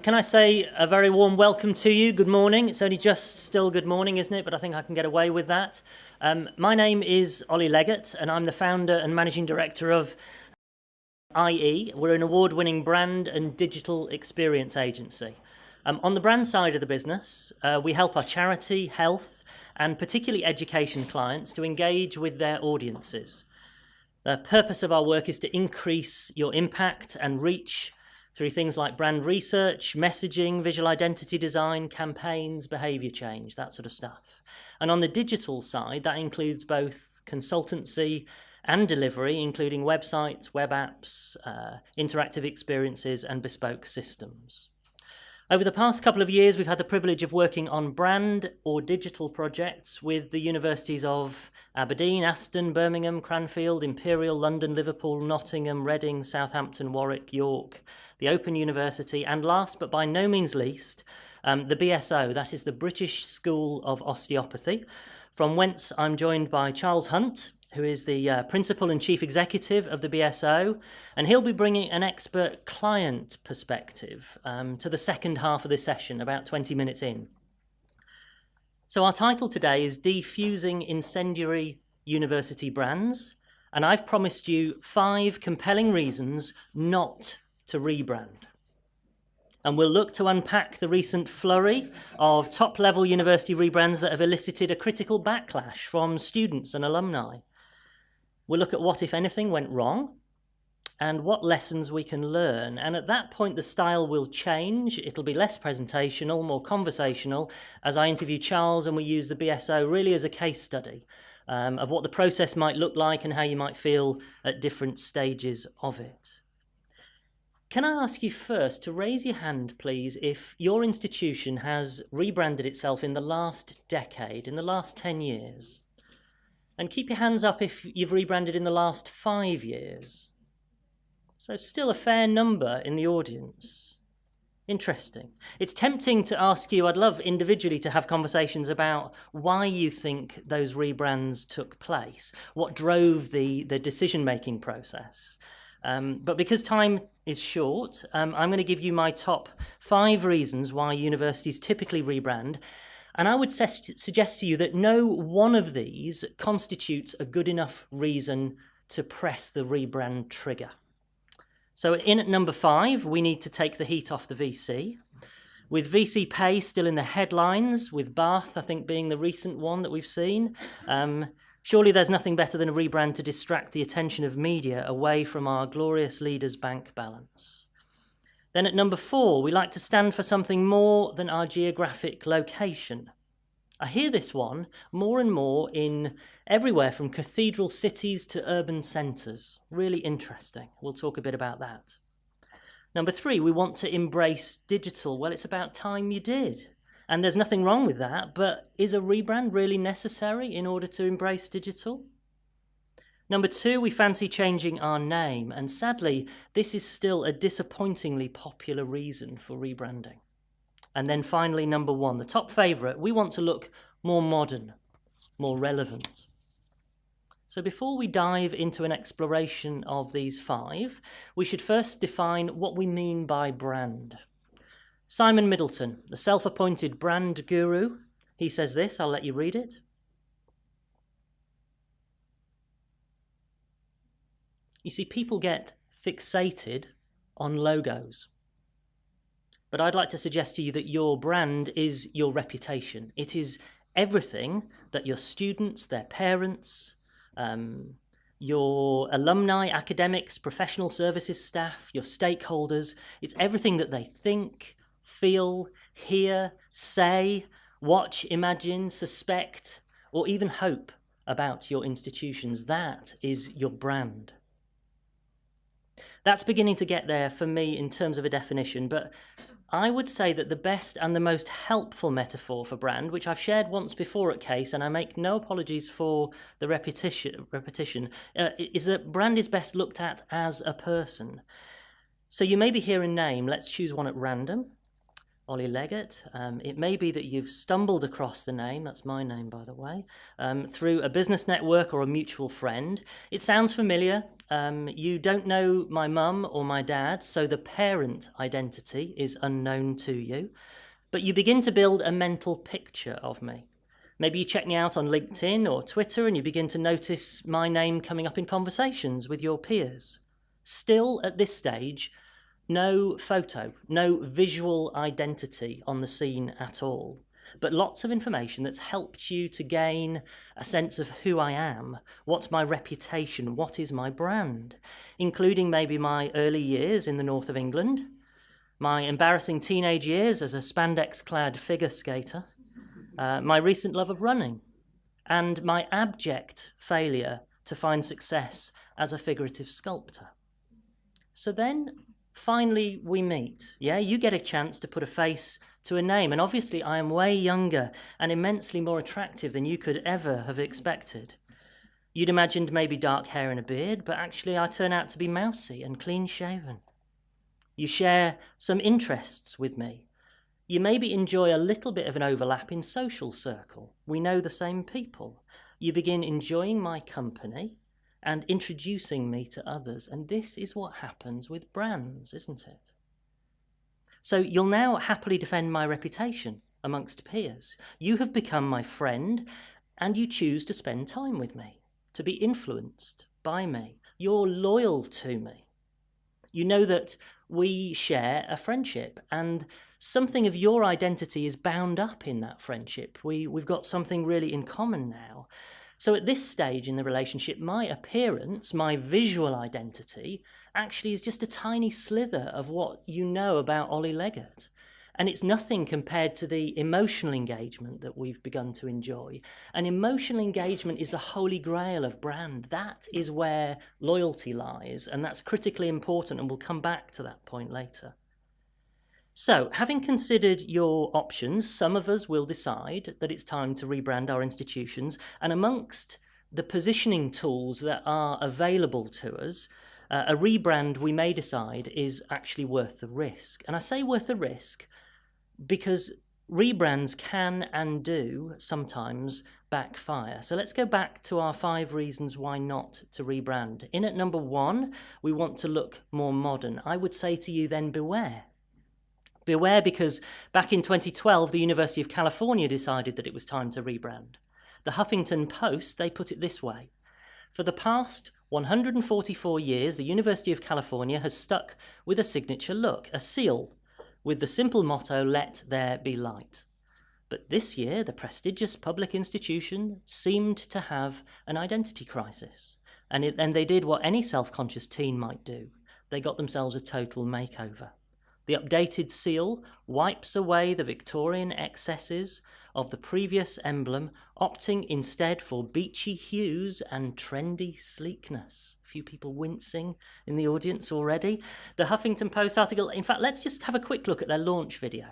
Can I say a very warm welcome to you? Good morning. It's only just still good morning, isn't it? But I think I can get away with that. My name is Ollie Leggett, and I'm the founder and managing director of IE. We're an award-winning brand and digital experience agency. On the brand side of the business, we help our charity, health, and particularly education clients to engage with their audiences. The purpose of our work is to increase your impact and reach through things like brand research, messaging, visual identity design, campaigns, behaviour change, that sort of stuff. And on the digital side, that includes both consultancy and delivery, including websites, web apps, interactive experiences, and bespoke systems. Over the past couple of years, we've had the privilege of working on brand or digital projects with the universities of Aberdeen, Aston, Birmingham, Cranfield, Imperial, London, Liverpool, Nottingham, Reading, Southampton, Warwick, York, the Open University, and last but by no means least, the BSO, that is the British School of Osteopathy, from whence I'm joined by Charles Hunt, who is the Principal and Chief Executive of the BSO, and he'll be bringing an expert client perspective to the second half of this session, about 20 minutes in. So our title today is Defusing Incendiary University Brands, and I've promised you 5 compelling reasons not to rebrand. And we'll look to unpack the recent flurry of top-level university rebrands that have elicited a critical backlash from students and alumni. We'll look at what, if anything, went wrong and what lessons we can learn. And at that point, the style will change. It'll be less presentational, more conversational, as I interview Charles and we use the BSO really as a case study of what the process might look like and how you might feel at different stages of it. Can I ask you first to raise your hand, please, if your institution has rebranded itself in the last decade, in the last 10 years? And keep your hands up if you've rebranded in the last 5 years. So still a fair number in the audience. Interesting. It's tempting to ask you, I'd love individually to have conversations about why you think those rebrands took place, what drove the decision-making process. But because time is short, I'm going to give you my top 5 reasons why universities typically rebrand. And I would suggest to you that no one of these constitutes a good enough reason to press the rebrand trigger. So in at number 5, we need to take the heat off the VC. With VC pay still in the headlines, with Bath, I think, being the recent one that we've seen, surely there's nothing better than a rebrand to distract the attention of media away from our glorious leaders' bank balance. Then at number 4, we like to stand for something more than our geographic location. I hear this one more and more in everywhere from cathedral cities to urban centres. Really interesting. We'll talk a bit about that. Number 3, we want to embrace digital. Well, it's about time you did. And there's nothing wrong with that, but is a rebrand really necessary in order to embrace digital? Number 2, we fancy changing our name, and sadly, this is still a disappointingly popular reason for rebranding. And then finally, number 1, the top favourite, we want to look more modern, more relevant. So before we dive into an exploration of these 5, we should first define what we mean by brand. Simon Middleton, the self-appointed brand guru, he says this, I'll let you read it. You see, people get fixated on logos. But I'd like to suggest to you that your brand is your reputation. It is everything that your students, their parents, your alumni, academics, professional services staff, your stakeholders, it's everything that they think, feel, hear, say, watch, imagine, suspect, or even hope about your institutions. That is your brand. That's beginning to get there for me in terms of a definition, but I would say that the best and the most helpful metaphor for brand, which I've shared once before at Case, and I make no apologies for the repetition, is that brand is best looked at as a person. So you maybe hear a name, let's choose one at random. Ollie Leggett. It may be that you've stumbled across the name, that's my name by the way, through a business network or a mutual friend. It sounds familiar. You don't know my mum or my dad, so the parent identity is unknown to you, but you begin to build a mental picture of me. Maybe you check me out on LinkedIn or Twitter and you begin to notice my name coming up in conversations with your peers. Still, at this stage, no photo, no visual identity on the scene at all, but lots of information that's helped you to gain a sense of who I am, what's my reputation, what is my brand, including maybe my early years in the north of England, my embarrassing teenage years as a spandex-clad figure skater, my recent love of running, and my abject failure to find success as a figurative sculptor. So then, finally we meet, yeah? You get a chance to put a face to a name, and obviously I am way younger and immensely more attractive than you could ever have expected. You'd imagined maybe dark hair and a beard, but actually I turn out to be mousy and clean-shaven. You share some interests with me. You maybe enjoy a little bit of an overlap in social circle. We know the same people. You begin enjoying my company and introducing me to others. And this is what happens with brands, isn't it? So you'll now happily defend my reputation amongst peers. You have become my friend and you choose to spend time with me, to be influenced by me. You're loyal to me. You know that we share a friendship and something of your identity is bound up in that friendship. We've got something really in common now. So at this stage in the relationship, my appearance, my visual identity, actually is just a tiny slither of what you know about Ollie Leggett. And it's nothing compared to the emotional engagement that we've begun to enjoy. And emotional engagement is the holy grail of brand. That is where loyalty lies, and that's critically important, and we'll come back to that point later. So, having considered your options, some of us will decide that it's time to rebrand our institutions, and amongst the positioning tools that are available to us, a rebrand we may decide is actually worth the risk. And I say worth the risk because rebrands can and do sometimes backfire. So let's go back to our 5 reasons why not to rebrand. In at number 1, we want to look more modern. I would say to you then, beware. Beware, because back in 2012, the University of California decided that it was time to rebrand. The Huffington Post, they put it this way: for the past 144 years, the University of California has stuck with a signature look, a seal, with the simple motto, "Let there be light." But this year, the prestigious public institution seemed to have an identity crisis. And they did what any self-conscious teen might do. They got themselves a total makeover. The updated seal wipes away the Victorian excesses of the previous emblem, opting instead for beachy hues and trendy sleekness. A few people wincing in the audience already. The Huffington Post article, in fact, let's just have a quick look at their launch video.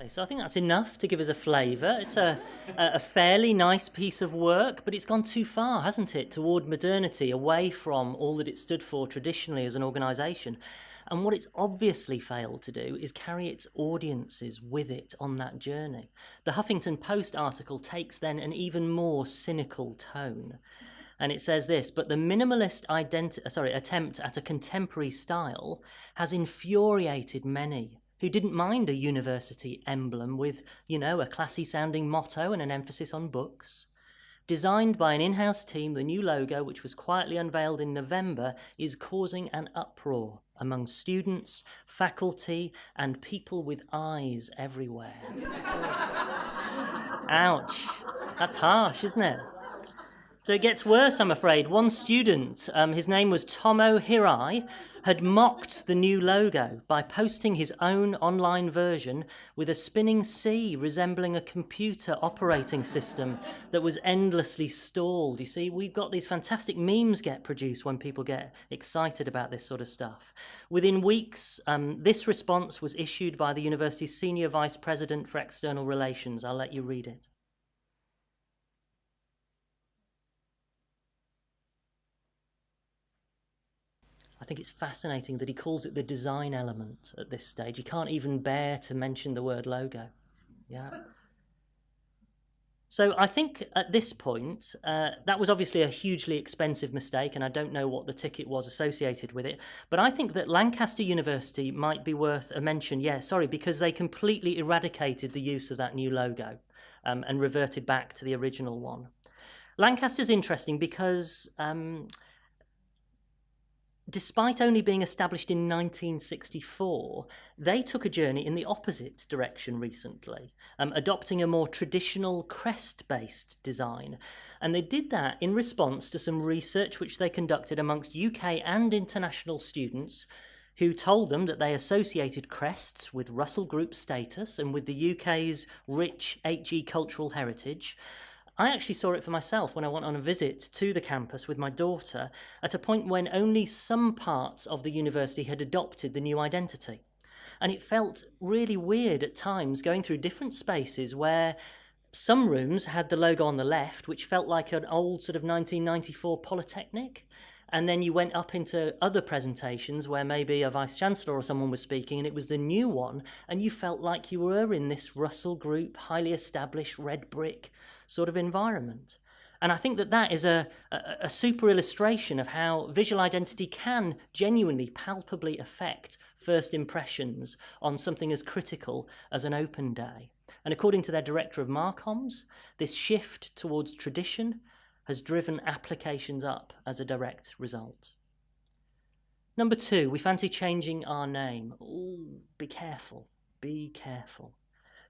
So I think that's enough to give us a flavour. It's a fairly nice piece of work, but it's gone too far, hasn't it, toward modernity, away from all that it stood for traditionally as an organisation. And what it's obviously failed to do is carry its audiences with it on that journey. The Huffington Post article takes then an even more cynical tone. And it says this: but the minimalist attempt at a contemporary style has infuriated many who didn't mind a university emblem with, a classy-sounding motto and an emphasis on books. Designed by an in-house team, the new logo, which was quietly unveiled in November, is causing an uproar among students, faculty, and people with eyes everywhere. Ouch. That's harsh, isn't it? So it gets worse, I'm afraid. One student, his name was Tomo Hirai, had mocked the new logo by posting his own online version with a spinning C resembling a computer operating system that was endlessly stalled. You see, we've got these fantastic memes get produced when people get excited about this sort of stuff. Within weeks, this response was issued by the university's Senior Vice President for External Relations. I'll let you read it. I think it's fascinating that he calls it the design element at this stage. He can't even bear to mention the word logo. Yeah. So I think at this point, that was obviously a hugely expensive mistake, and I don't know what the ticket was associated with it. But I think that Lancaster University might be worth a mention, because they completely eradicated the use of that new logo and reverted back to the original one. Lancaster's interesting because despite only being established in 1964, they took a journey in the opposite direction recently, adopting a more traditional crest-based design. And they did that in response to some research which they conducted amongst UK and international students who told them that they associated crests with Russell Group status and with the UK's rich HE cultural heritage. I actually saw it for myself when I went on a visit to the campus with my daughter at a point when only some parts of the university had adopted the new identity. And it felt really weird at times going through different spaces where some rooms had the logo on the left, which felt like an old sort of 1994 Polytechnic. And then you went up into other presentations where maybe a vice-chancellor or someone was speaking and it was the new one, and you felt like you were in this Russell Group, highly established red brick sort of environment. And I think that that is a super illustration of how visual identity can genuinely, palpably affect first impressions on something as critical as an open day. And according to their director of Marcoms, this shift towards tradition has driven applications up as a direct result. Number 2, we fancy changing our name. Ooh, be careful, be careful.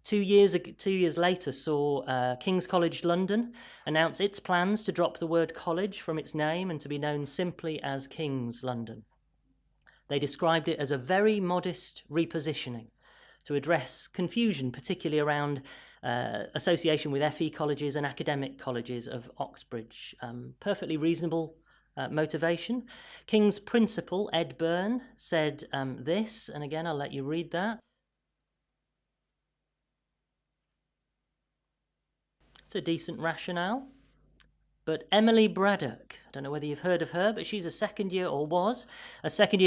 2 years later saw King's College London announce its plans to drop the word college from its name and to be known simply as King's London. They described it as a very modest repositioning to address confusion, particularly around association with FE colleges and academic colleges of Oxbridge. Perfectly reasonable motivation. King's principal, Ed Byrne, said this, and again I'll let you read that. It's a decent rationale. But Emily Braddock, I don't know whether you've heard of her, but she's a second-year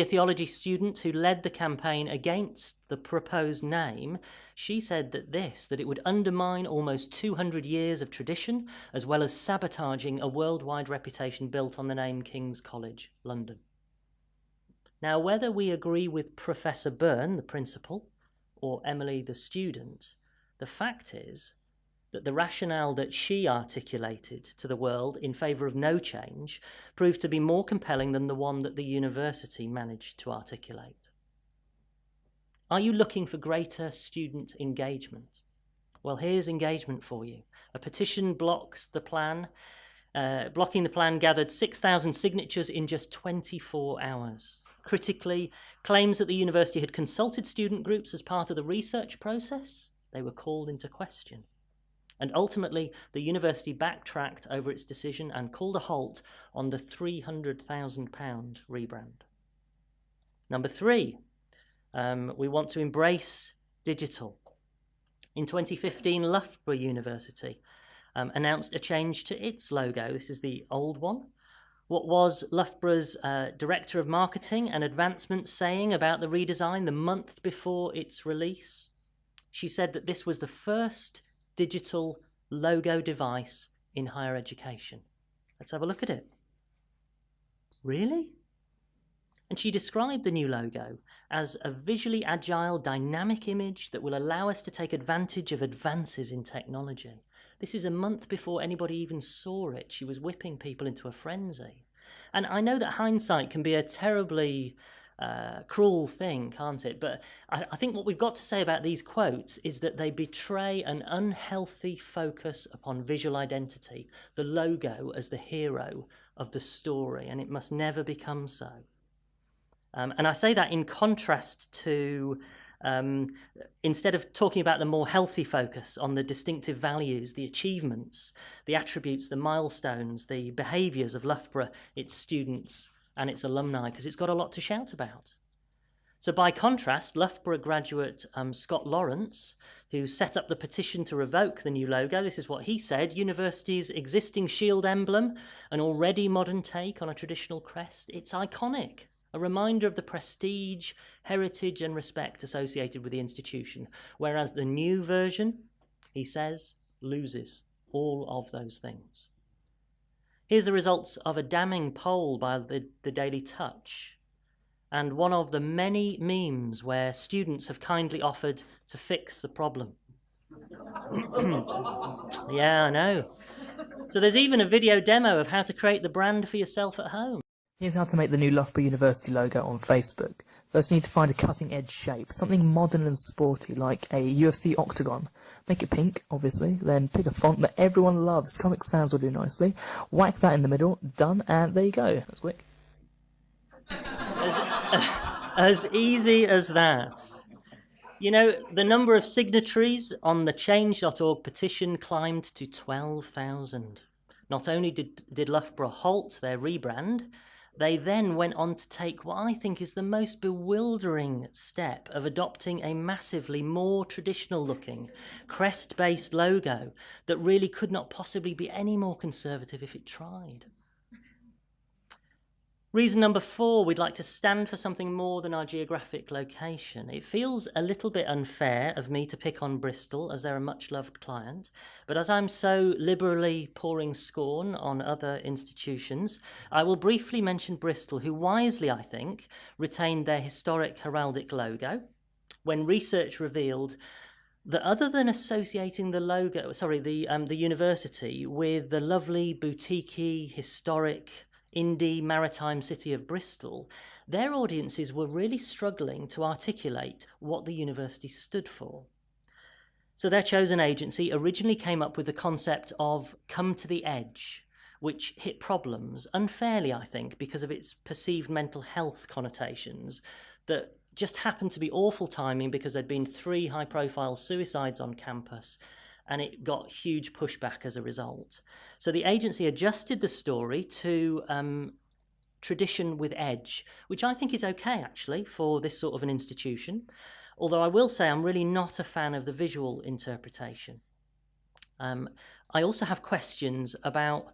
theology student who led the campaign against the proposed name. She said that it would undermine almost 200 years of tradition, as well as sabotaging a worldwide reputation built on the name King's College London. Now, whether we agree with Professor Byrne, the principal, or Emily, the student, the fact is that the rationale that she articulated to the world in favour of no change proved to be more compelling than the one that the university managed to articulate. Are you looking for greater student engagement? Well, here's engagement for you. A petition blocking the plan gathered 6,000 signatures in just 24 hours. Critically, claims that the university had consulted student groups as part of the research process, they were called into question. And ultimately, the university backtracked over its decision and called a halt on the £300,000 rebrand. Number 3, we want to embrace digital. In 2015, Loughborough University announced a change to its logo. This is the old one. What was Loughborough's Director of Marketing and Advancement saying about the redesign the month before its release? She said that this was the first digital logo device in higher education. Let's have a look at it. Really? And she described the new logo as a visually agile, dynamic image that will allow us to take advantage of advances in technology. This is a month before anybody even saw it. She was whipping people into a frenzy. And I know that hindsight can be a terribly cruel thing, can't it? But I think what we've got to say about these quotes is that they betray an unhealthy focus upon visual identity, the logo as the hero of the story, and it must never become so. And I say that in contrast to, instead of talking about the more healthy focus on the distinctive values, the achievements, the attributes, the milestones, the behaviours of Loughborough, its students and its alumni, because it's got a lot to shout about. So by contrast, Loughborough graduate Scott Lawrence, who set up the petition to revoke the new logo, this is what he said: university's existing shield emblem, an already modern take on a traditional crest, it's iconic, a reminder of the prestige, heritage and respect associated with the institution, whereas the new version, he says, loses all of those things. Here's the results of a damning poll by the Daily Touch, and one of the many memes where students have kindly offered to fix the problem. Yeah, I know. So there's even a video demo of how to create the brand for yourself at home. Here's how to make the new Loughborough University logo on Facebook. First you need to find a cutting edge shape, something modern and sporty like a UFC octagon. Make it pink, obviously, then pick a font that everyone loves. Comic Sans will do nicely. Whack that in the middle, done, and there you go. That's quick. As easy as that. You know, the number of signatories on the change.org petition climbed to 12,000. Not only did Loughborough halt their rebrand, they then went on to take what I think is the most bewildering step of adopting a massively more traditional-looking, crest-based logo that really could not possibly be any more conservative if it tried. Reason number 4, we'd like to stand for something more than our geographic location. It feels a little bit unfair of me to pick on Bristol, as they're a much-loved client, but as I'm so liberally pouring scorn on other institutions, I will briefly mention Bristol, who wisely, I think, retained their historic heraldic logo, when research revealed that other than associating the university with the lovely, boutiquey, historic, indie maritime city of Bristol, their audiences were really struggling to articulate what the university stood for. So their chosen agency originally came up with the concept of come to the edge, which hit problems, unfairly I think, because of its perceived mental health connotations that just happened to be awful timing because there'd been 3 high-profile suicides on campus, and it got huge pushback as a result. So the agency adjusted the story to tradition with edge, which I think is okay, actually, for this sort of an institution. Although I will say I'm really not a fan of the visual interpretation. I also have questions about...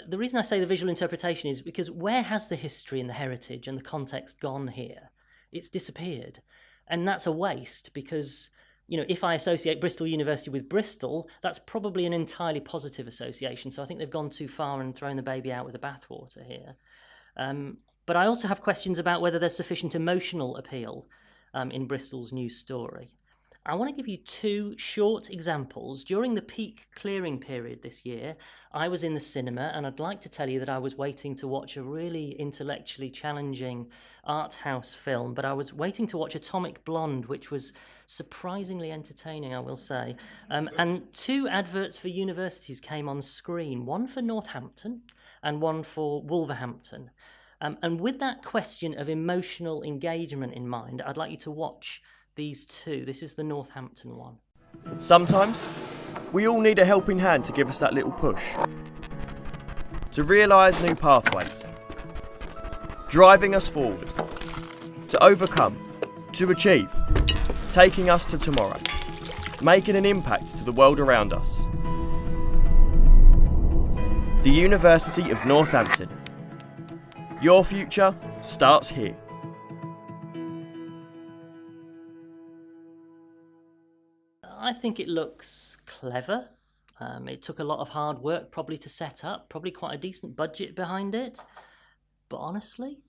the reason I say the visual interpretation is because where has the history and the heritage and the context gone here? It's disappeared. And that's a waste because... you know, if I associate Bristol University with Bristol, that's probably an entirely positive association. So I think they've gone too far and thrown the baby out with the bathwater here. But I also have questions about whether there's sufficient emotional appeal in Bristol's new story. I want to give you 2 short examples. During the peak clearing period this year, I was in the cinema, and I'd like to tell you that I was waiting to watch a really intellectually challenging art house film, but I was waiting to watch Atomic Blonde, which was surprisingly entertaining, I will say. And 2 adverts for universities came on screen, one for Northampton and one for Wolverhampton. And with that question of emotional engagement in mind, I'd like you to watch these 2. This is the Northampton one. Sometimes, we all need a helping hand to give us that little push. To realise new pathways. Driving us forward. To overcome. To achieve. Taking us to tomorrow. Making an impact to the world around us. The University of Northampton. Your future starts here. I think it looks clever. It took a lot of hard work probably to set up, probably quite a decent budget behind it. But honestly,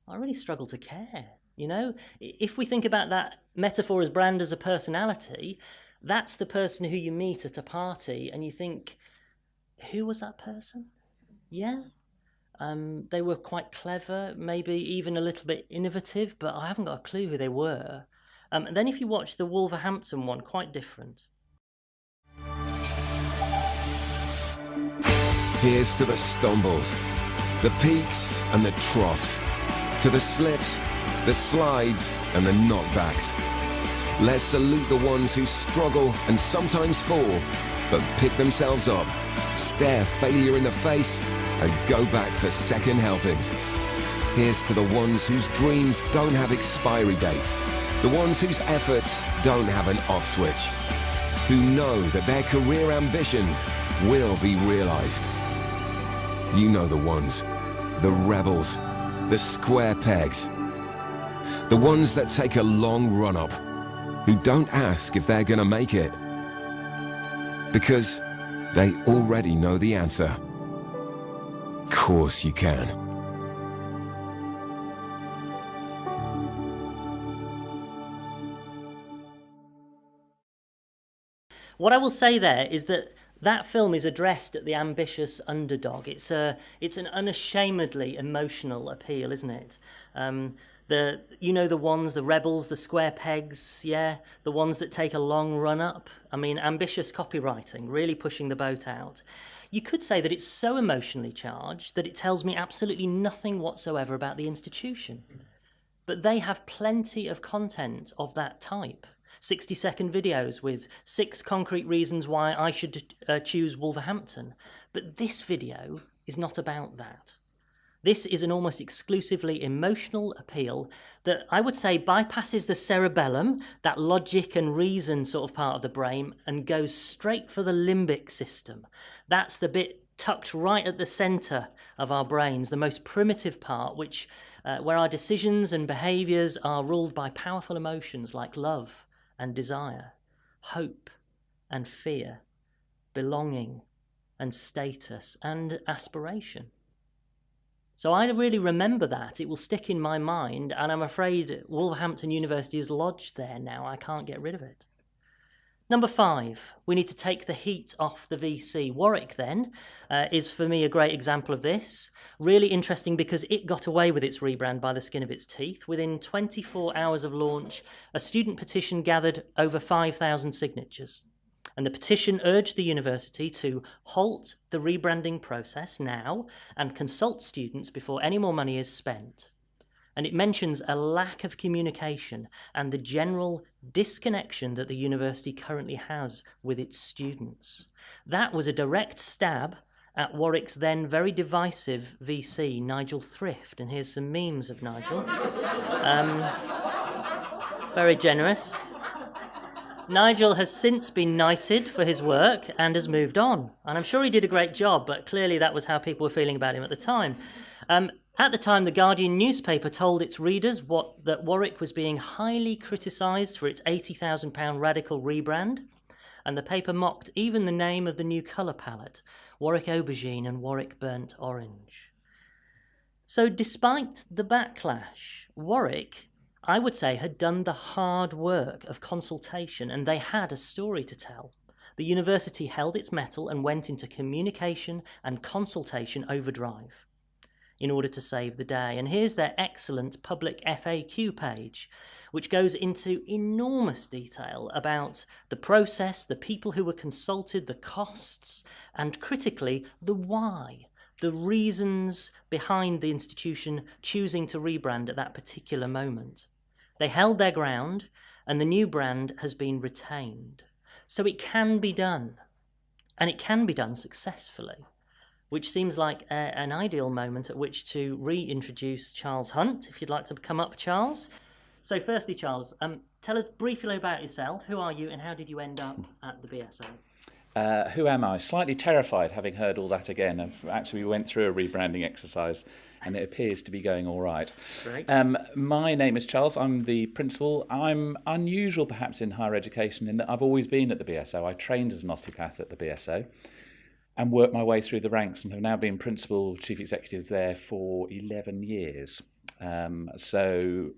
I really struggle to care. You know, if we think about that metaphor as brand as a personality, that's the person who you meet at a party and you think, who was that person? Yeah. They were quite clever, maybe even a little bit innovative, but I haven't got a clue who they were. And then if you watch the Wolverhampton one, quite different. Here's to the stumbles, the peaks and the troughs, to the slips, the slides and the knockbacks. Let's salute the ones who struggle and sometimes fall, but pick themselves up, stare failure in the face and go back for second helpings. Here's to the ones whose dreams don't have expiry dates, the ones whose efforts don't have an off switch, who know that their career ambitions will be realized. You know the ones, the rebels, the square pegs, the ones that take a long run up, who don't ask if they're gonna make it, because they already know the answer. Course you can. What I will say there is that that film is addressed at the ambitious underdog. It's an unashamedly emotional appeal, isn't it? The ones, the rebels, the square pegs, yeah, the ones that take a long run up. I mean, ambitious copywriting, really pushing the boat out. You could say that it's so emotionally charged that it tells me absolutely nothing whatsoever about the institution. But they have plenty of content of that type. 60-second videos with 6 concrete reasons why I should choose Wolverhampton. But this video is not about that. This is an almost exclusively emotional appeal that I would say bypasses the cerebellum, that logic and reason sort of part of the brain, and goes straight for the limbic system. That's the bit tucked right at the centre of our brains, the most primitive part, where our decisions and behaviours are ruled by powerful emotions like love and desire, hope and fear, belonging and status and aspiration. So I really remember that. It will stick in my mind, and I'm afraid Wolverhampton University is lodged there now. I can't get rid of it. Number 5, we need to take the heat off the VC. Warwick, then, is for me a great example of this. Really interesting because it got away with its rebrand by the skin of its teeth. Within 24 hours of launch, a student petition gathered over 5,000 signatures. And the petition urged the university to halt the rebranding process now and consult students before any more money is spent. And it mentions a lack of communication and the general disconnection that the university currently has with its students. That was a direct stab at Warwick's then very divisive VC, Nigel Thrift. And here's some memes of Nigel. Very generous. Nigel has since been knighted for his work and has moved on. And I'm sure he did a great job, but clearly that was how people were feeling about him at the time. At the time, the Guardian newspaper told its readers that Warwick was being highly criticised for its £80,000 radical rebrand, and the paper mocked even the name of the new colour palette, Warwick Aubergine and Warwick Burnt Orange. So despite the backlash, Warwick, I would say, had done the hard work of consultation, and they had a story to tell. The university held its mettle and went into communication and consultation overdrive in order to save the day. And here's their excellent public FAQ page, which goes into enormous detail about the process, the people who were consulted, the costs, and critically, the why, the reasons behind the institution choosing to rebrand at that particular moment. They held their ground, and the new brand has been retained. So it can be done, and it can be done successfully, which seems like an ideal moment at which to reintroduce Charles Hunt. If you'd like to come up, Charles. So firstly, Charles, tell us briefly about yourself. Who are you, and how did you end up at the BSO? Who am I? Slightly terrified, having heard all that again. Actually, we went through a rebranding exercise, and it appears to be going all right. Great. My name is Charles. I'm the principal. I'm unusual, perhaps, in higher education in that I've always been at the BSO. I trained as an osteopath at the BSO and worked my way through the ranks and have now been principal chief executive there for 11 years. Background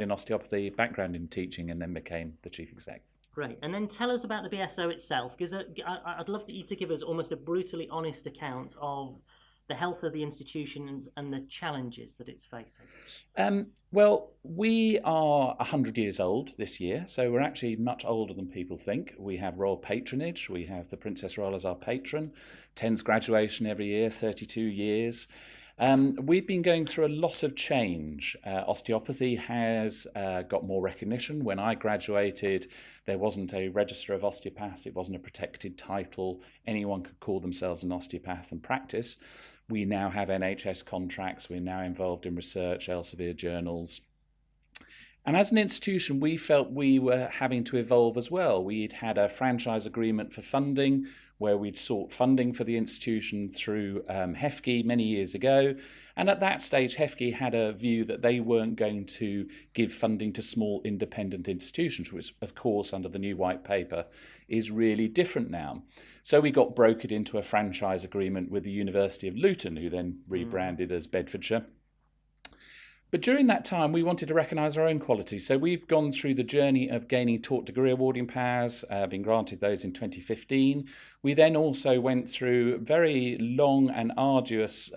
in osteopathy, background in teaching, and then became the chief exec. Great. And then tell us about the BSO itself, because I'd love you to give us almost a brutally honest account of the health of the institution and the challenges that it's facing? Well, we are 100 years old this year, so we're actually much older than people think. We have royal patronage. We have the Princess Royal as our patron. 10's graduation every year, 32 years. We've been going through a lot of change. Osteopathy has got more recognition. When I graduated, there wasn't a register of osteopaths. It wasn't a protected title. Anyone could call themselves an osteopath and practice. We now have NHS contracts. We're now involved in research, Elsevier journals. And as an institution, we felt we were having to evolve as well. We'd had a franchise agreement for funding, where we'd sought funding for the institution through HEFGE many years ago. And at that stage, HEFGE had a view that they weren't going to give funding to small independent institutions, which, of course, under the new white paper, is really different now. So we got brokered into a franchise agreement with the University of Luton, who then rebranded as Bedfordshire. But during that time, we wanted to recognise our own quality. So we've gone through the journey of gaining taught degree awarding powers, been granted those in 2015. We then also went through a very long and arduous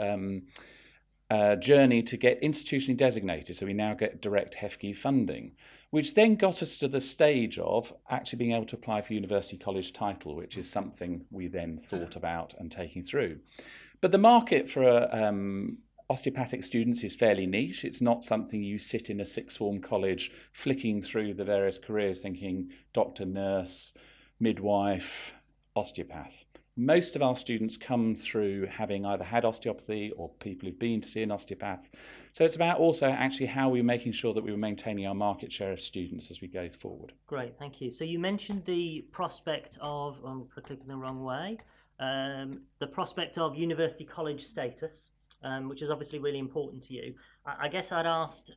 journey to get institutionally designated. So we now get direct HEFGE funding, which then got us to the stage of actually being able to apply for University College title, which is something we then thought about and taking through. But the market for osteopathic students is fairly niche. It's not something you sit in a sixth form college flicking through the various careers thinking doctor, nurse, midwife, osteopath. Most of our students come through having either had osteopathy or people who've been to see an osteopath. So it's about also actually how we're making sure that we were maintaining our market share of students as we go forward. Great, thank you. So you mentioned the prospect of, I'm clicking the wrong way, the prospect of University College status. Which is obviously really important to you. I guess I'd asked,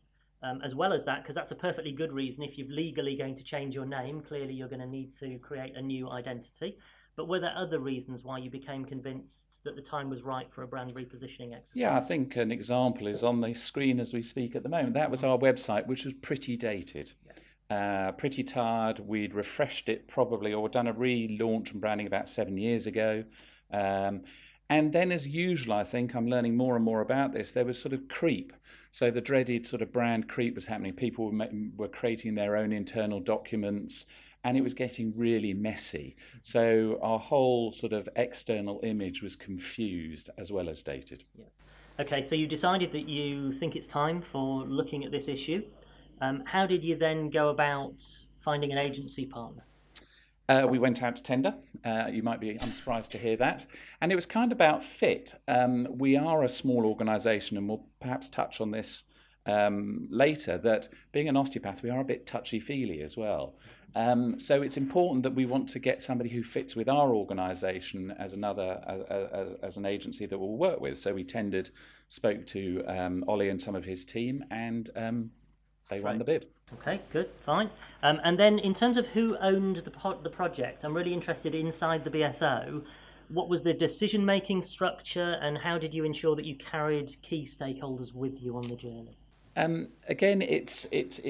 as well as that, because that's a perfectly good reason. If you're legally going to change your name, clearly you're going to need to create a new identity. But were there other reasons why you became convinced that the time was right for a brand repositioning exercise? Yeah, I think an example is on the screen as we speak at the moment. That was our website, which was pretty dated. Pretty tired. We'd refreshed it probably, or done a relaunch and branding about 7 years ago. And then, as usual, I think I'm learning more and more about this, there was sort of creep. So the dreaded sort of brand creep was happening. People were creating their own internal documents, and it was getting really messy. So our whole sort of external image was confused as well as dated. Yeah. Okay, so you decided that you think it's time for looking at this issue. How did you then go about finding an agency partner? We went out to tender. You might be unsurprised to hear that. And it was kind of about fit. We are a small organisation, and we'll perhaps touch on this later, that being an osteopath, we are a bit touchy-feely as well. So it's important that we want to get somebody who fits with our organisation as as an agency that we'll work with. So we tendered, spoke to Ollie and some of his team, and they won the bid. Okay, good, fine. And then in terms of who owned the project, I'm really interested inside the BSO. What was the decision-making structure, and how did you ensure that you carried key stakeholders with you on the journey? Again, it's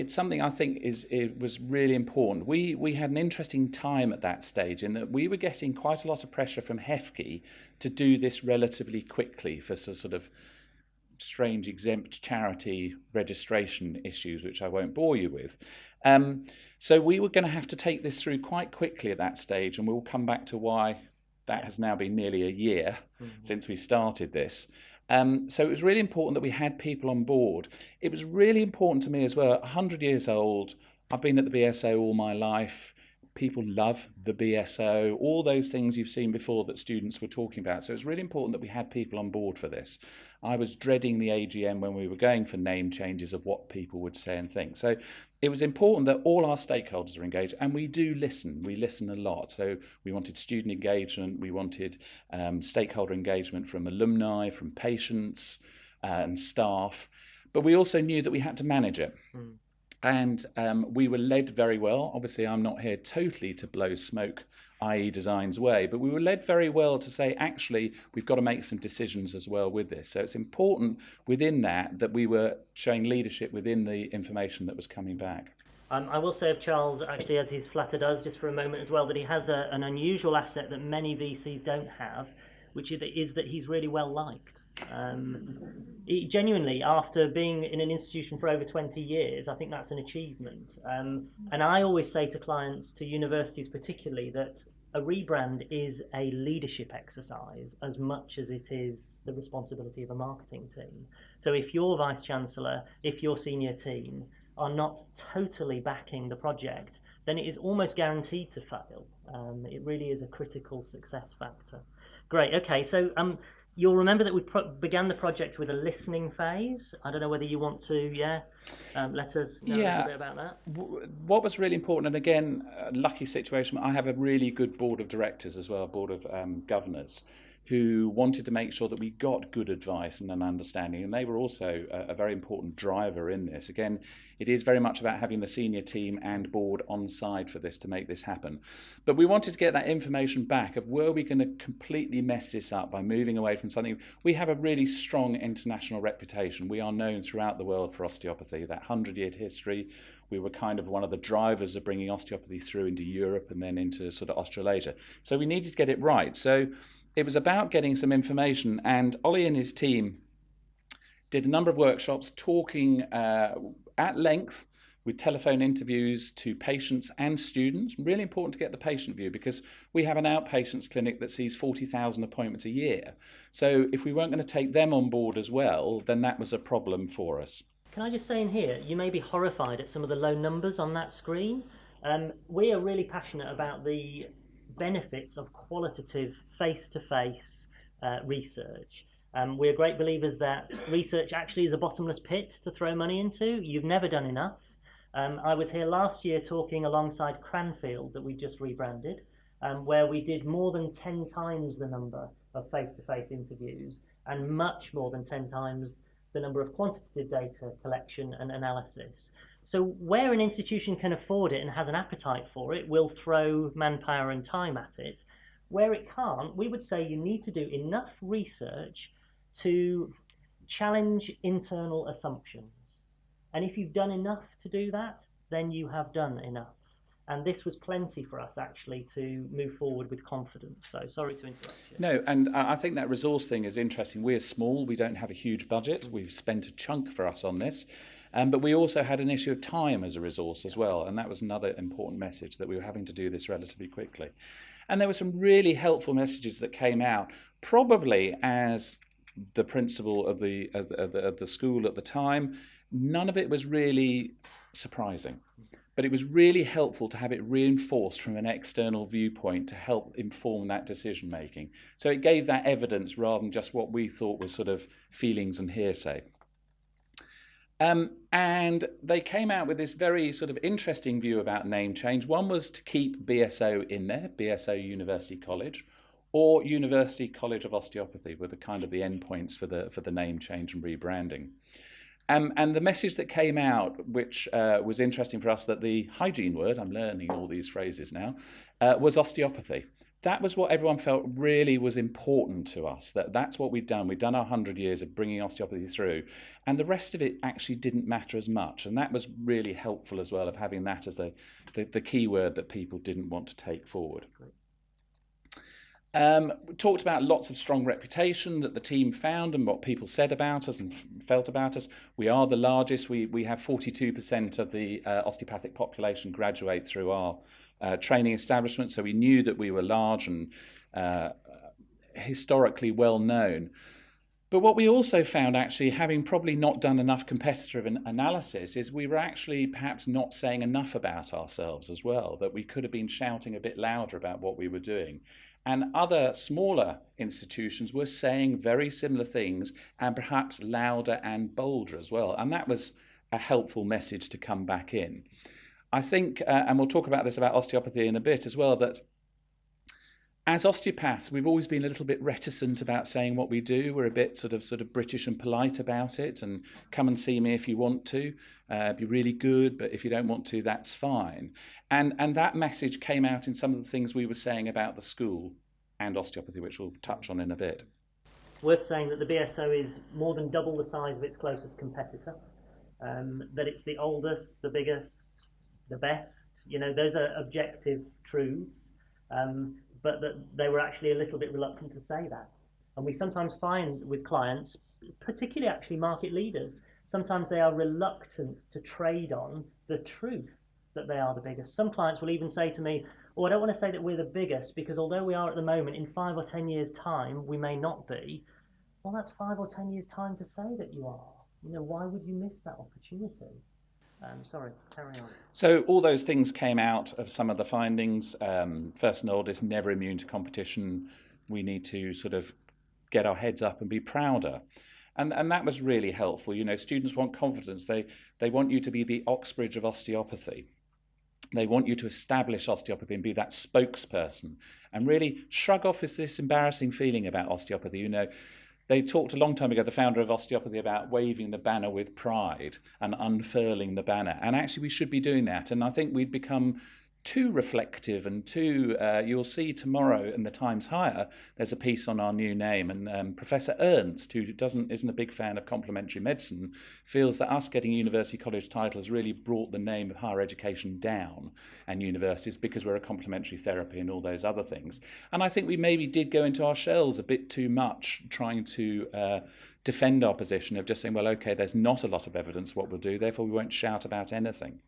something I think it was really important. We had an interesting time at that stage in that we were getting quite a lot of pressure from HEFGE to do this relatively quickly for sort of strange exempt charity registration issues, which I won't bore you with. So we were going to have to take this through quite quickly at that stage, and we'll come back to why that has now been nearly a year since we started this. So it was really important that we had people on board. It was really important to me as well, 100 years old, I've been at the BSO all my life. People love the BSO, all those things you've seen before that students were talking about. So it's really important that we had people on board for this. I was dreading the AGM when we were going for name changes of what people would say and think. So it was important that all our stakeholders are engaged, and we do listen. We listen a lot. So we wanted student engagement, we wanted stakeholder engagement from alumni, from patients and staff, but we also knew that we had to manage it. And we were led very well. Obviously, I'm not here totally to blow smoke, i.e. design's way, but we were led very well to say, actually, we've got to make some decisions as well with this. So it's important within that we were showing leadership within the information that was coming back. I will say of Charles, actually, as he's flattered us just for a moment as well, that he has an unusual asset that many VCs don't have, which is that he's really well liked. Genuinely, after being in an institution for over 20 years, I think that's an achievement. And I always say to clients, to universities particularly, that a rebrand is a leadership exercise as much as it is the responsibility of a marketing team. So if your Vice-Chancellor, if your senior team are not totally backing the project, then it is almost guaranteed to fail. It really is a critical success factor. Great, okay, so you'll remember that we began the project with a listening phase. I don't know whether you want to, let us know a little bit about that. What was really important, and again, a lucky situation, I have a really good board of directors as well, board of governors, who wanted to make sure that we got good advice and an understanding, and they were also a very important driver in this. Again, it is very much about having the senior team and board on side for this to make this happen. But we wanted to get that information back of, were we going to completely mess this up by moving away from something? We have a really strong international reputation. We are known throughout the world for osteopathy, that 100-year history. We were kind of one of the drivers of bringing osteopathy through into Europe and then into sort of Australasia. So we needed to get it right. So it was about getting some information, and Ollie and his team did a number of workshops talking at length with telephone interviews to patients and students. Really important to get the patient view, because we have an outpatients clinic that sees 40,000 appointments a year. So if we weren't going to take them on board as well, then that was a problem for us. Can I just say in here, you may be horrified at some of the low numbers on that screen. We are really passionate about the benefits of qualitative face-to-face research. We're great believers that research actually is a bottomless pit to throw money into. You've never done enough. I was here last year talking alongside Cranfield, that we just rebranded, where we did more than 10 times the number of face-to-face interviews and much more than 10 times the number of quantitative data collection and analysis. So where an institution can afford it and has an appetite for it, we'll throw manpower and time at it. Where it can't, we would say you need to do enough research to challenge internal assumptions. And if you've done enough to do that, then you have done enough. And this was plenty for us, actually, to move forward with confidence. So sorry to interrupt you. No, and I think that resource thing is interesting. We're small. We don't have a huge budget. We've spent a chunk for us on this. But we also had an issue of time as a resource as well. And that was another important message, that we were having to do this relatively quickly. And there were some really helpful messages that came out, probably as the principal of the school at the time. None of it was really surprising. But it was really helpful to have it reinforced from an external viewpoint to help inform that decision making. So it gave that evidence rather than just what we thought was sort of feelings and hearsay. And they came out with this very sort of interesting view about name change. One was to keep BSO in there, BSO University College, or University College of Osteopathy were the kind of the endpoints for the name change and rebranding. And the message that came out, which was interesting for us, that the hygiene word, I'm learning all these phrases now, was osteopathy. That was what everyone felt really was important to us, that's what we'd done. We'd done our 100 years of bringing osteopathy through, and the rest of it actually didn't matter as much. And that was really helpful as well, of having that as the key word that people didn't want to take forward. We talked about lots of strong reputation that the team found and what people said about us and felt about us. We are the largest. We have 42% of the osteopathic population graduate through our training establishment, so we knew that we were large and historically well known. But what we also found, actually, having probably not done enough competitor analysis, is we were actually perhaps not saying enough about ourselves as well, that we could have been shouting a bit louder about what we were doing. And other smaller institutions were saying very similar things, and perhaps louder and bolder as well. And that was a helpful message to come back in. I think, and we'll talk about this about osteopathy in a bit as well, that as osteopaths, we've always been a little bit reticent about saying what we do. We're a bit sort of British and polite about it, and come and see me if you want to. Be really good, but if you don't want to, that's fine. And that message came out in some of the things we were saying about the school and osteopathy, which we'll touch on in a bit. Worth saying that the BSO is more than double the size of its closest competitor, that it's the oldest, the biggest, the best. You know, those are objective truths, but that they were actually a little bit reluctant to say that. And we sometimes find with clients, particularly actually market leaders, sometimes they are reluctant to trade on the truth that they are the biggest. Some clients will even say to me, oh, I don't want to say that we're the biggest, because although we are at the moment, in 5 or 10 years' time, we may not be. Well, that's 5 or 10 years' time to say that you are. Why would you miss that opportunity? Sorry, carry on. So all those things came out of some of the findings. First and oldest, never immune to competition. We need to sort of get our heads up and be prouder. And that was really helpful. Students want confidence. They want you to be the Oxbridge of osteopathy. They want you to establish osteopathy and be that spokesperson and really shrug off this embarrassing feeling about osteopathy. They talked a long time ago, the founder of osteopathy, about waving the banner with pride and unfurling the banner. And actually we should be doing that. And I think we'd become too reflective and too, you'll see tomorrow in the Times Higher, there's a piece on our new name, and Professor Ernst, who isn't a big fan of complementary medicine, feels that us getting University College title has really brought the name of higher education down and universities, because we're a complementary therapy and all those other things. And I think we maybe did go into our shells a bit too much, trying to defend our position of just saying, well, okay, there's not a lot of evidence what we'll do, therefore we won't shout about anything.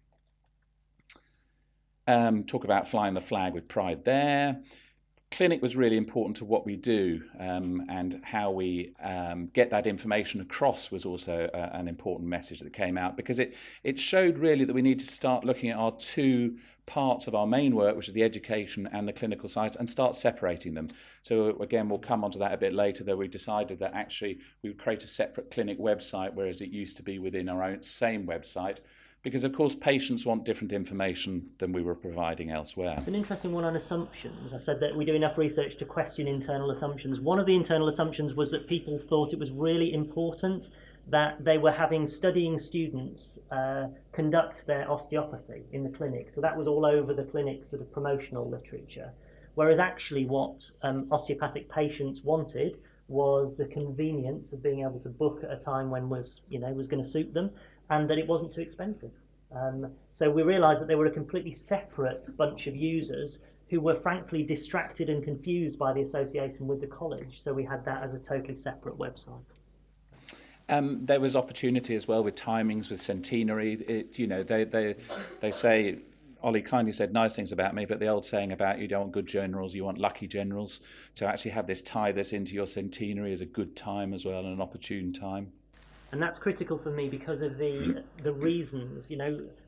Talk about flying the flag with pride there. Clinic was really important to what we do, and how we get that information across was also an important message that came out, because it showed really that we need to start looking at our two parts of our main work, which is the education and the clinical side, and start separating them. So again, we'll come onto that a bit later, that we decided that actually we would create a separate clinic website, whereas it used to be within our own same website. Because, of course, patients want different information than we were providing elsewhere. It's an interesting one on assumptions. I said that we do enough research to question internal assumptions. One of the internal assumptions was that people thought it was really important that they were having studying students conduct their osteopathy in the clinic. So that was all over the clinic sort of promotional literature. Whereas actually what osteopathic patients wanted was the convenience of being able to book at a time when was going to suit them, and that it wasn't too expensive. So we realised that they were a completely separate bunch of users who were frankly distracted and confused by the association with the college. So we had that as a totally separate website. There was opportunity as well with timings, with centenary. They say, Ollie kindly said nice things about me, but the old saying about you don't want good generals, you want lucky generals. So actually tie this into your centenary as a good time as well, and an opportune time. And that's critical for me because of the reasons.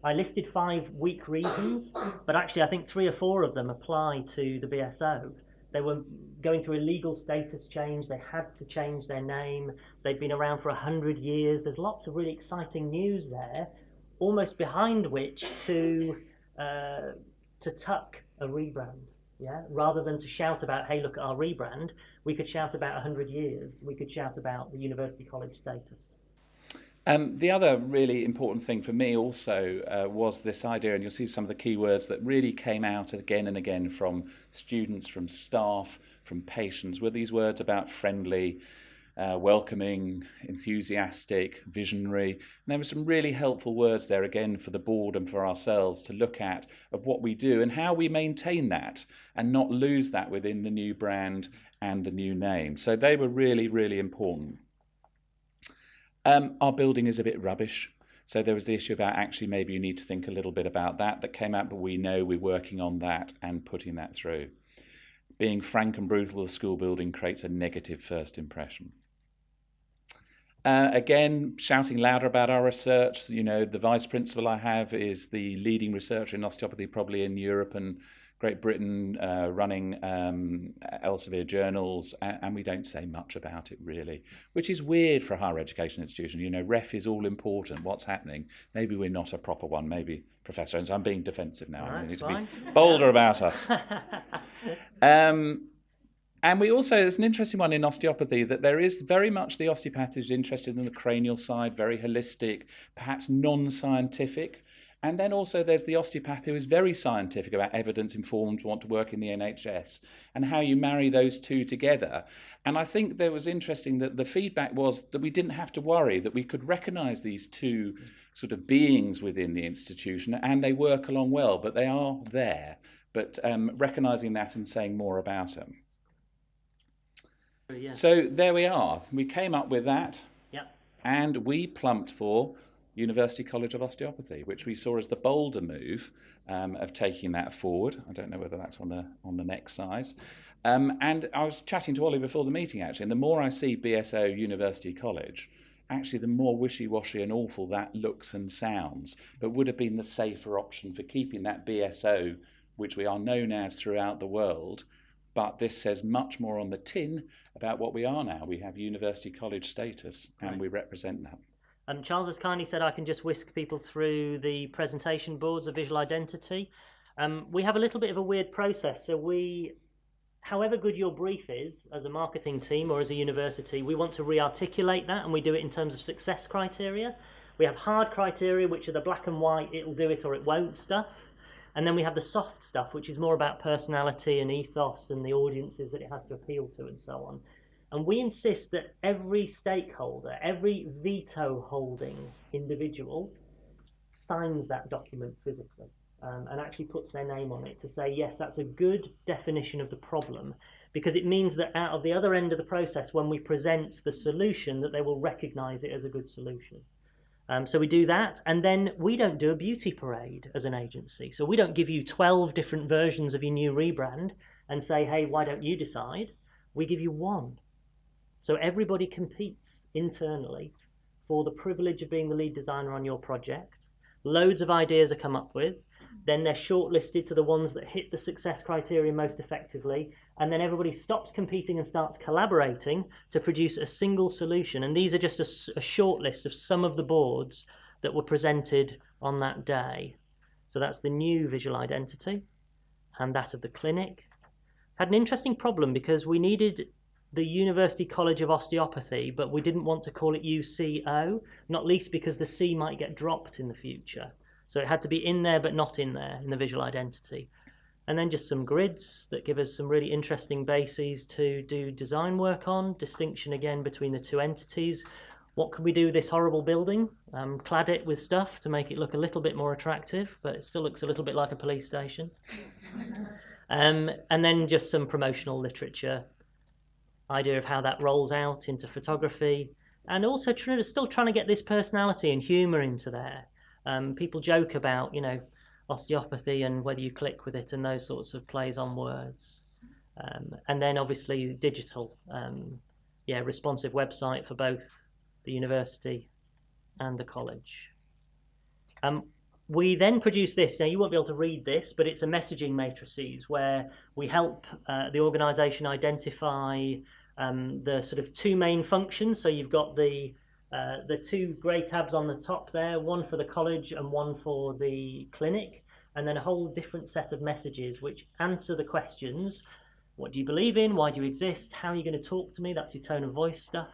I listed 5 weak reasons, but actually I think 3 or 4 of them apply to the BSO. They were going through a legal status change. They had to change their name. They'd been around for 100 years. There's lots of really exciting news there, almost behind which to tuck a rebrand. Yeah, rather than to shout about, hey, look at our rebrand, we could shout about 100 years. We could shout about the University College status. The other really important thing for me also was this idea, and you'll see some of the key words that really came out again and again from students, from staff, from patients, were these words about friendly, welcoming, enthusiastic, visionary. And there were some really helpful words there again for the board and for ourselves to look at of what we do and how we maintain that and not lose that within the new brand and the new name. So they were really, really important. Our building is a bit rubbish. So there was the issue about actually maybe you need to think a little bit about that came out, but we know we're working on that and putting that through. Being frank and brutal with the school building creates a negative first impression. Again, shouting louder about our research. The vice principal I have is the leading researcher in osteopathy probably in Europe and Great Britain, running Elsevier journals, and we don't say much about it really, which is weird for a higher education institution. Ref is all important. What's happening? Maybe we're not a proper one. Maybe, Professor, and so I'm being defensive now. I need to be bolder about us. And we also, there's an interesting one in osteopathy that there is very much the osteopath who's interested in the cranial side, very holistic, perhaps non-scientific. And then also there's the osteopath who is very scientific about evidence-informed, want to work in the NHS, and how you marry those two together. And I think there was interesting that the feedback was that we didn't have to worry, that we could recognise these two sort of beings within the institution, and they work along well, but they are there. But recognising that and saying more about them. Yeah. So there we are. We came up with that, Yep. and we plumped for University College of Osteopathy, which we saw as the bolder move of taking that forward. I don't know whether that's on the next size. And I was chatting to Ollie before the meeting, actually, and the more I see BSO University College, actually the more wishy-washy and awful that looks and sounds, but would have been the safer option for keeping that BSO, which we are known as throughout the world. But this says much more on the tin about what we are now. We have University College status, and we represent that. Charles has kindly said I can just whisk people through the presentation boards of visual identity. We have a little bit of a weird process. So however good your brief is as a marketing team or as a university, we want to re-articulate that, and we do it in terms of success criteria. We have hard criteria, which are the black and white, it'll do it or it won't stuff. And then we have the soft stuff, which is more about personality and ethos and the audiences that it has to appeal to and so on. And we insist that every stakeholder, every veto holding individual signs that document physically and actually puts their name on it to say, yes, that's a good definition of the problem, because it means that out of the other end of the process, when we present the solution, that they will recognise it as a good solution. So we do that, and then we don't do a beauty parade as an agency. So we don't give you 12 different versions of your new rebrand and say, hey, why don't you decide? We give you one. So everybody competes internally for the privilege of being the lead designer on your project. Loads of ideas are come up with. Then they're shortlisted to the ones that hit the success criteria most effectively. And then everybody stops competing and starts collaborating to produce a single solution. And these are just a short list of some of the boards that were presented on that day. So that's the new visual identity and that of the clinic. Had an interesting problem because we needed the University College of Osteopathy, but we didn't want to call it UCO, not least because the C might get dropped in the future. So it had to be in there, but not in there in the visual identity. And then just some grids that give us some really interesting bases to do design work on, distinction again between the two entities. What can we do with this horrible building? Clad it with stuff to make it look a little bit more attractive, but it still looks a little bit like a police station. And then just some promotional literature, idea of how that rolls out into photography, and also still trying to get this personality and humour into there. People joke about, osteopathy and whether you click with it and those sorts of plays on words. And then obviously digital, responsive website for both the university and the college. We then produce this. Now, you won't be able to read this, but it's a messaging matrices where we help the organisation identify the sort of two main functions. So you've got the two grey tabs on the top there, one for the college and one for the clinic, and then a whole different set of messages which answer the questions. What do you believe in? Why do you exist? How are you going to talk to me? That's your tone of voice stuff.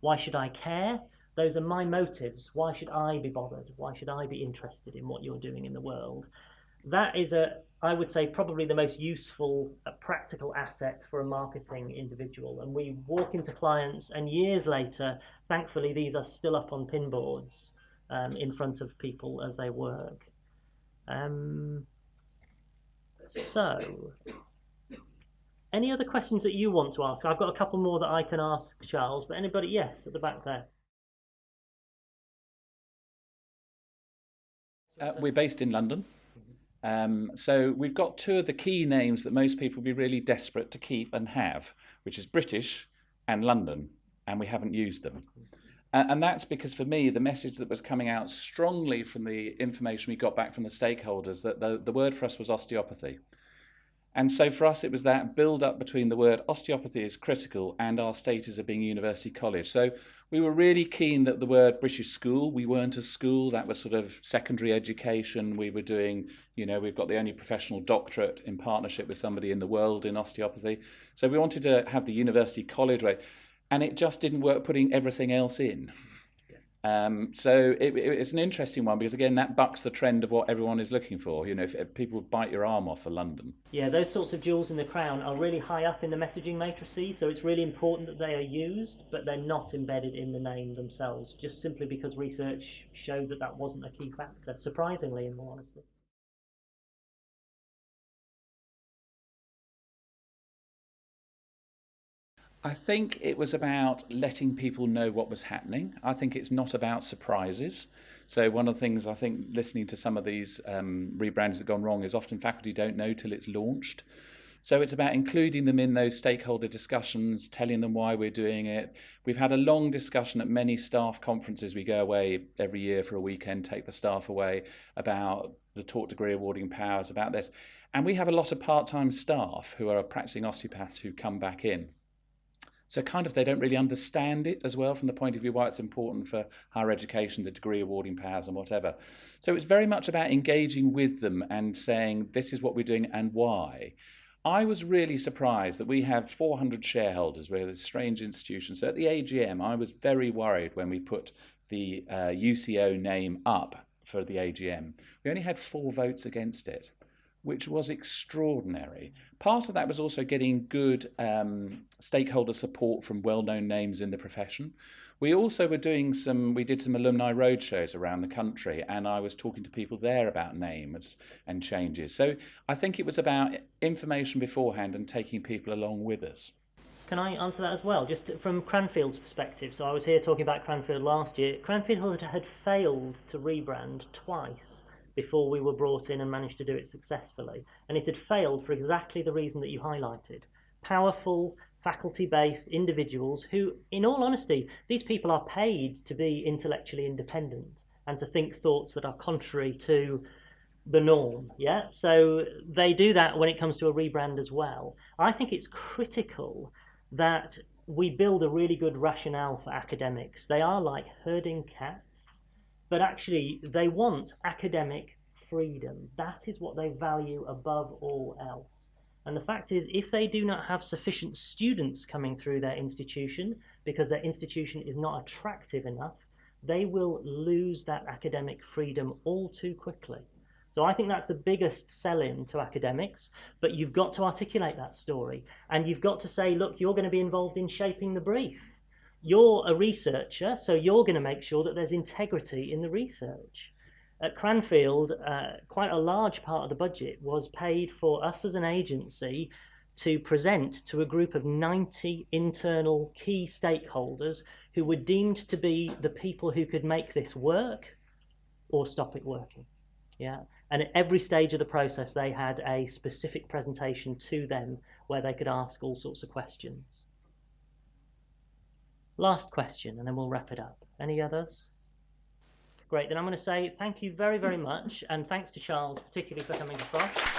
Why should I care? Those are my motives. Why should I be bothered? Why should I be interested in what you're doing in the world? That is I would say, probably the most useful practical asset for a marketing individual. And we walk into clients, and years later, thankfully, these are still up on pinboards in front of people as they work. So, any other questions that you want to ask? I've got a couple more that I can ask Charles, but anybody? Yes, at the back there. We're based in London. So we've got two of the key names that most people would be really desperate to keep and have, which is British and London, and we haven't used them. And that's because, for me, the message that was coming out strongly from the information we got back from the stakeholders, that the word for us was osteopathy. And so for us, it was that build-up between the word osteopathy is critical and our status of being University College. So we were really keen that the word British School, we weren't a school, that was sort of secondary education. We were doing, we've got the only professional doctorate in partnership with somebody in the world in osteopathy. So we wanted to have the University College way, and it just didn't work putting everything else in. So it's an interesting one because, again, that bucks the trend of what everyone is looking for. If people bite your arm off for London. Yeah, those sorts of jewels in the crown are really high up in the messaging matrices, so it's really important that they are used, but they're not embedded in the name themselves, just simply because research showed that wasn't a key factor, surprisingly, in all honesty. I think it was about letting people know what was happening. I think it's not about surprises. So one of the things I think listening to some of these rebrands that have gone wrong is often faculty don't know till it's launched. So it's about including them in those stakeholder discussions, telling them why we're doing it. We've had a long discussion at many staff conferences. We go away every year for a weekend, take the staff away, about the taught degree awarding powers, about this. And we have a lot of part-time staff who are practicing osteopaths who come back in. So kind of they don't really understand it as well from the point of view why it's important for higher education, the degree awarding powers and whatever. So it's very much about engaging with them and saying this is what we're doing and why. I was really surprised that we have 400 shareholders. We're a strange institution. So at the AGM, I was very worried when we put the UCO name up for the AGM. We only had 4 votes against it, which was extraordinary. Part of that was also getting good stakeholder support from well-known names in the profession. We also were we did some alumni roadshows around the country, and I was talking to people there about names and changes. So I think it was about information beforehand and taking people along with us. Can I answer that as well, just from Cranfield's perspective? So I was here talking about Cranfield last year. Cranfield had failed to rebrand twice before we were brought in and managed to do it successfully. And it had failed for exactly the reason that you highlighted. Powerful, faculty-based individuals who, in all honesty, these people are paid to be intellectually independent and to think thoughts that are contrary to the norm, yeah? So they do that when it comes to a rebrand as well. I think it's critical that we build a really good rationale for academics. They are like herding cats, but actually they want academic freedom. That is what they value above all else. And the fact is, if they do not have sufficient students coming through their institution because their institution is not attractive enough, they will lose that academic freedom all too quickly. So I think that's the biggest sell-in to academics, but you've got to articulate that story. And you've got to say, look, you're going to be involved in shaping the brief. You're a researcher, so you're going to make sure that there's integrity in the research. At Cranfield, quite a large part of the budget was paid for us as an agency to present to a group of 90 internal key stakeholders who were deemed to be the people who could make this work or stop it working. Yeah, and at every stage of the process, they had a specific presentation to them where they could ask all sorts of questions. Last question, and then we'll wrap it up. Any others? Great, then I'm going to say thank you very, very much, and thanks to Charles particularly for coming across.